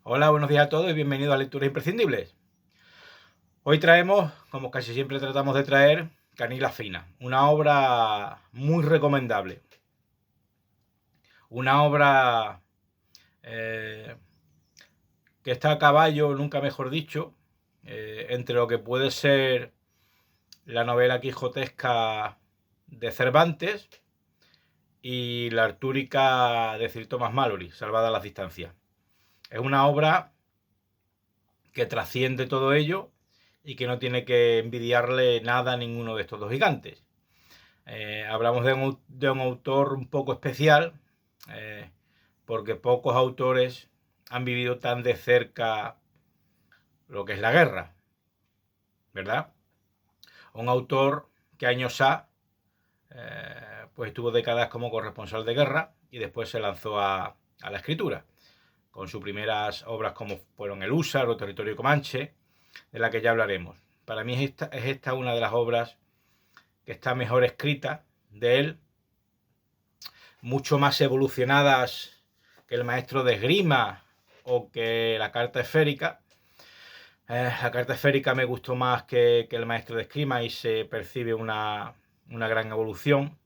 Hola, buenos días a todos y bienvenidos a Lecturas Imprescindibles. Hoy traemos, como casi siempre tratamos de traer, Canila Fina, una obra muy recomendable. Una obra que está a caballo, nunca mejor dicho, entre lo que puede ser la novela quijotesca de Cervantes y la artúrica de Sir Thomas Malory, Salvada a las distancias. Es una obra que trasciende todo ello y que no tiene que envidiarle nada a ninguno de estos dos gigantes. Hablamos de un autor un poco especial, porque pocos autores han vivido tan de cerca lo que es la guerra, ¿verdad? Un autor que años pues estuvo décadas como corresponsal de guerra y después se lanzó a la escritura, con sus primeras obras como fueron El Húsar o Territorio Comanche, de la que ya hablaremos. Para mí es esta una de las obras que está mejor escrita de él, mucho más evolucionadas que El Maestro de Esgrima o que La Carta Esférica. La Carta Esférica me gustó más que El Maestro de Esgrima y se percibe una gran evolución.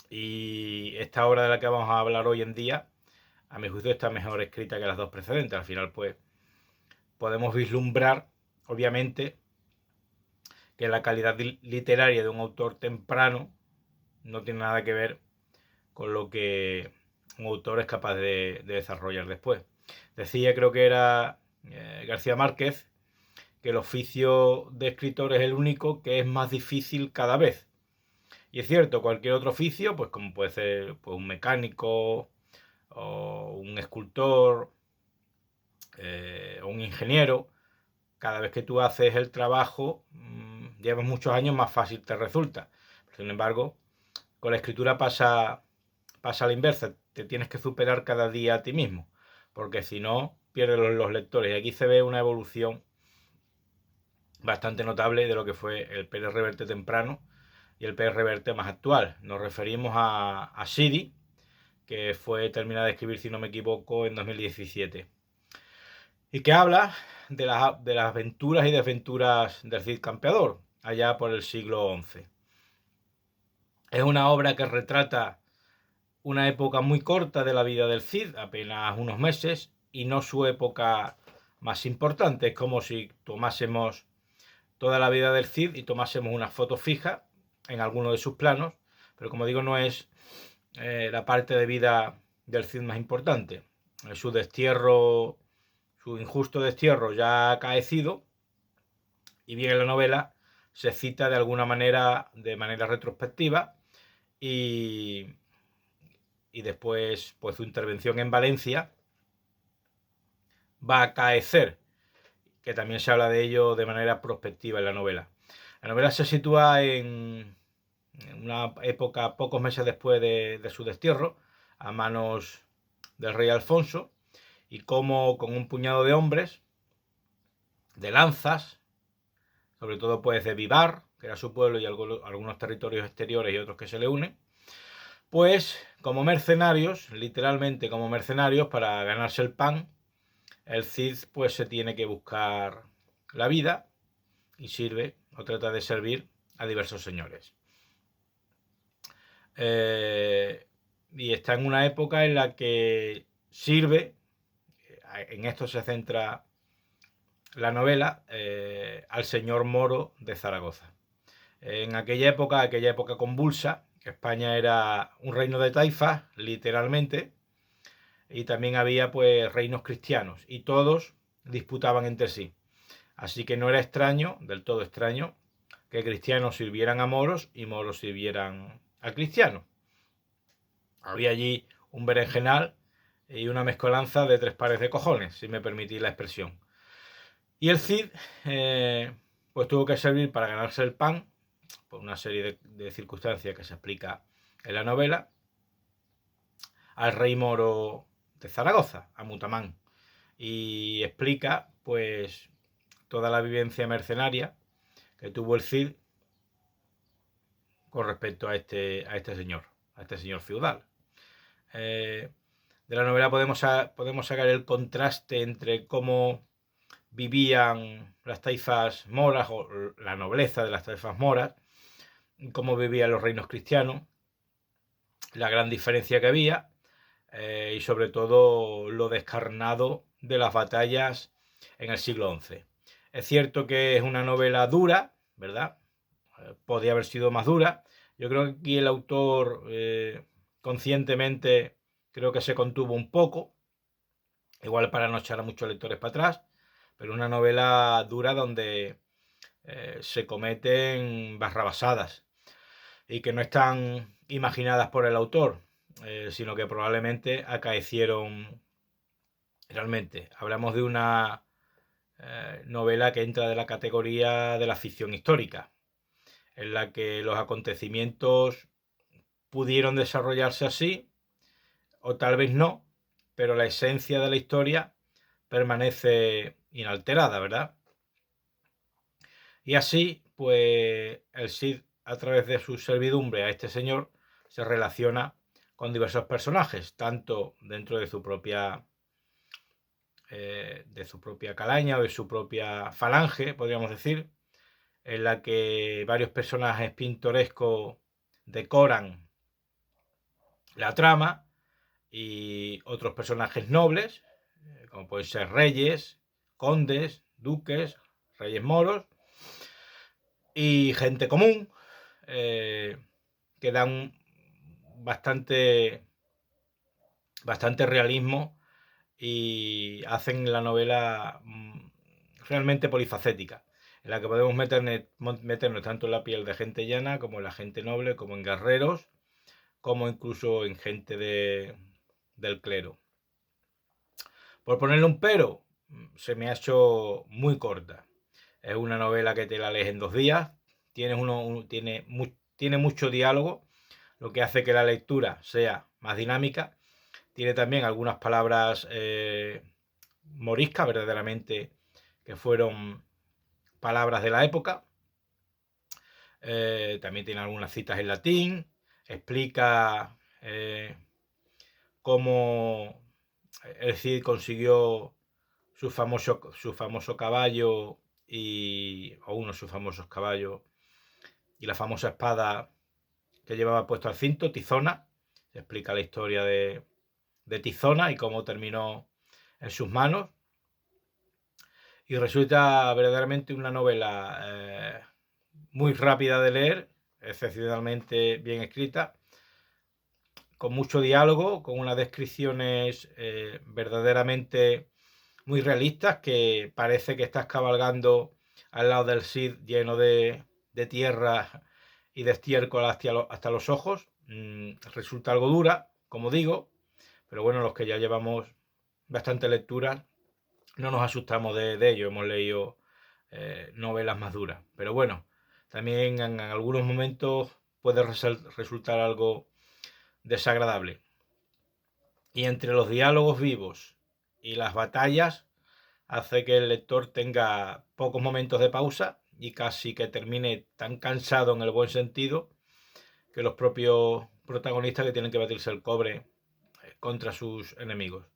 Y esta obra de la que vamos a hablar hoy en día, a mi juicio, está mejor escrita que las dos precedentes. Al final, pues, podemos vislumbrar, obviamente, que la calidad literaria de un autor temprano no tiene nada que ver con lo que un autor es capaz de desarrollar después. Decía, creo que era García Márquez, que el oficio de escritor es el único que es más difícil cada vez. Y es cierto, cualquier otro oficio, pues como puede ser pues, un mecánico o un escultor o un ingeniero, cada vez que tú haces el trabajo, llevas muchos años, más fácil te resulta. Sin embargo, con la escritura pasa a la inversa, te tienes que superar cada día a ti mismo, porque si no, pierdes los lectores. Y aquí se ve una evolución bastante notable de lo que fue el Pérez Reverte temprano y el Pérez Reverte más actual. Nos referimos a Sidi, que fue terminada de escribir, si no me equivoco, en 2017. Y que habla de las aventuras y desventuras del Cid Campeador, allá por el siglo XI. Es una obra que retrata una época muy corta de la vida del Cid, apenas unos meses, y no su época más importante. Es como si tomásemos toda la vida del Cid y tomásemos una foto fija en alguno de sus planos, pero como digo, no es la parte de vida del Cid más importante. Su destierro, su injusto destierro ya ha acaecido, y bien en la novela se cita de alguna manera, de manera retrospectiva, y después pues su intervención en Valencia va a acaecer, que también se habla de ello de manera prospectiva en la novela. La novela se sitúa en una época pocos meses después de su destierro, a manos del rey Alfonso, y cómo con un puñado de hombres, de lanzas, sobre todo pues de Vivar, que era su pueblo, y algunos territorios exteriores y otros que se le unen, pues como mercenarios, literalmente como mercenarios, para ganarse el pan, el Cid pues se tiene que buscar la vida y sirve o trata de servir a diversos señores. Y está en una época en la que sirve, en esto se centra la novela, al señor moro de Zaragoza. En aquella época convulsa, España era un reino de taifas, literalmente, y también había pues reinos cristianos, y todos disputaban entre sí. Así que no era extraño, del todo extraño, que cristianos sirvieran a moros y moros sirvieran a cristianos. Había allí un berenjenal y una mezcolanza de tres pares de cojones, si me permitís la expresión. Y el Cid pues tuvo que servir para ganarse el pan, por una serie de circunstancias que se explica en la novela, al rey moro de Zaragoza, a Mutamán, y explica pues toda la vivencia mercenaria que tuvo el Cid con respecto a este señor feudal. De la novela podemos sacar el contraste entre cómo vivían las taifas moras, o la nobleza de las taifas moras, cómo vivían los reinos cristianos, la gran diferencia que había, y sobre todo lo descarnado de las batallas en el siglo XI. Es cierto que es una novela dura, ¿verdad? Podía haber sido más dura. Yo creo que aquí el autor conscientemente creo que se contuvo un poco, igual para no echar a muchos lectores para atrás, pero una novela dura donde se cometen barrabasadas y que no están imaginadas por el autor, sino que probablemente acaecieron realmente. Hablamos de una novela que entra de la categoría de la ficción histórica, en la que los acontecimientos pudieron desarrollarse así, o tal vez no, pero la esencia de la historia permanece inalterada, ¿verdad? Y así, pues, el Cid, a través de su servidumbre a este señor, se relaciona con diversos personajes, tanto dentro de su propia calaña o de su propia falange, podríamos decir, en la que varios personajes pintorescos decoran la trama y otros personajes nobles, como pueden ser reyes, condes, duques, reyes moros y gente común, que dan bastante realismo y hacen la novela realmente polifacética, en la que podemos meternos tanto en la piel de gente llana como en la gente noble, como en guerreros, como incluso en gente del clero. Por ponerle un pero, se me ha hecho muy corta. Es una novela que te la lees en 2 días, tiene mucho diálogo, lo que hace que la lectura sea más dinámica. Tiene también algunas palabras moriscas, verdaderamente, que fueron palabras de la época. También tiene algunas citas en latín. Explica cómo el Cid consiguió su famoso caballo o uno de sus famosos caballos y la famosa espada que llevaba puesto al cinto, Tizona. Se explica la historia de Tizona y cómo terminó en sus manos. Y resulta verdaderamente una novela muy rápida de leer, excepcionalmente bien escrita, con mucho diálogo, con unas descripciones verdaderamente muy realistas, que parece que estás cabalgando al lado del Cid lleno de tierra y de estiércol hasta los ojos. Resulta algo dura, como digo, pero bueno, los que ya llevamos bastante lectura no nos asustamos de ello, hemos leído novelas más duras, pero bueno, también en algunos momentos puede resultar algo desagradable. Y entre los diálogos vivos y las batallas hace que el lector tenga pocos momentos de pausa y casi que termine tan cansado en el buen sentido que los propios protagonistas que tienen que batirse el cobre contra sus enemigos.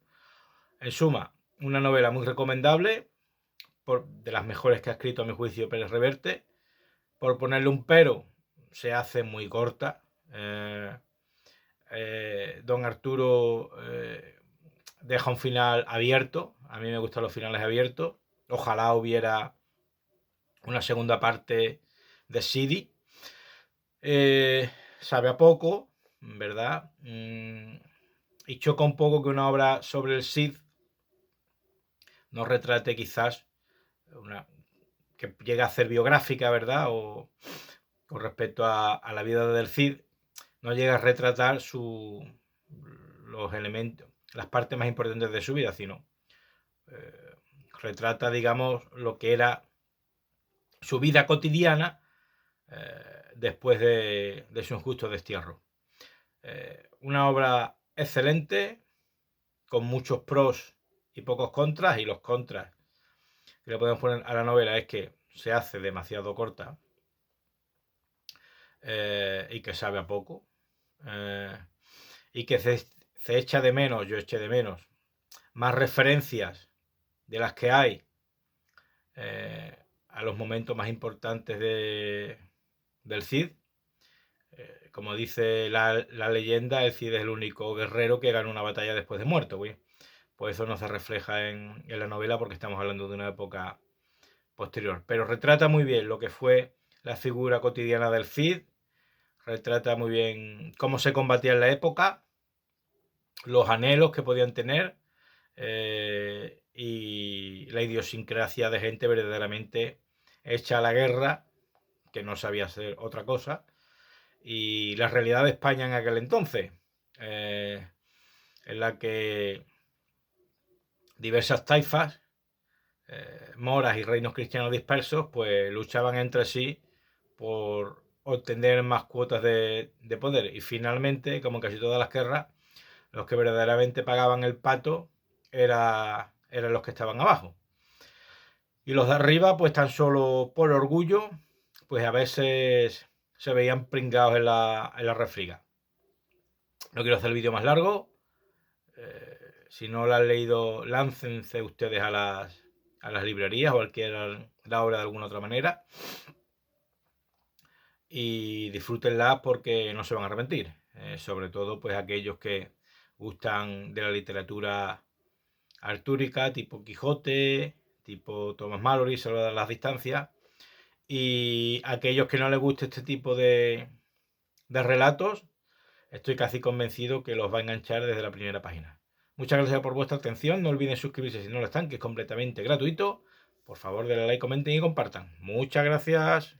En suma, una novela muy recomendable, de las mejores que ha escrito a mi juicio Pérez Reverte. Por ponerle un pero, se hace muy corta. Don Arturo deja un final abierto. A mí me gustan los finales abiertos. Ojalá hubiera una segunda parte de Sidi. Sabe a poco, ¿verdad? Y choca un poco que una obra sobre el Cid no retrate quizás que llegue a ser biográfica, ¿verdad? O con respecto a la vida del Cid, no llega a retratar los elementos, las partes más importantes de su vida, sino retrata, digamos, lo que era su vida cotidiana después de su injusto destierro. Una obra excelente, con muchos pros y pocos contras, y los contras que le podemos poner a la novela es que se hace demasiado corta y que sabe a poco, y que se echa de menos, yo eché de menos, más referencias de las que hay a los momentos más importantes del Cid. Como dice la leyenda, el Cid es el único guerrero que gana una batalla después de muerto, güey. Pues eso no se refleja en la novela porque estamos hablando de una época posterior. Pero retrata muy bien lo que fue la figura cotidiana del Cid, retrata muy bien cómo se combatía en la época, los anhelos que podían tener y la idiosincrasia de gente verdaderamente hecha a la guerra, que no sabía hacer otra cosa, y la realidad de España en aquel entonces, en la que diversas taifas, moras y reinos cristianos dispersos, pues luchaban entre sí por obtener más cuotas de poder. Y finalmente, como casi todas las guerras, los que verdaderamente pagaban el pato eran los que estaban abajo. Y los de arriba, pues tan solo por orgullo, pues a veces se veían pringados en la refriga. No quiero hacer el vídeo más largo. Si no lo han leído, láncense ustedes a las librerías o adquieran la obra de alguna otra manera. Y disfrútenla porque no se van a arrepentir. Sobre todo, pues aquellos que gustan de la literatura artúrica, tipo Quijote, tipo Tomás Malory, Salvador de las Distancias. Y aquellos que no les guste este tipo de relatos, estoy casi convencido que los va a enganchar desde la primera página. Muchas gracias por vuestra atención. No olviden suscribirse si no lo están, que es completamente gratuito. Por favor, denle like, comenten y compartan. Muchas gracias.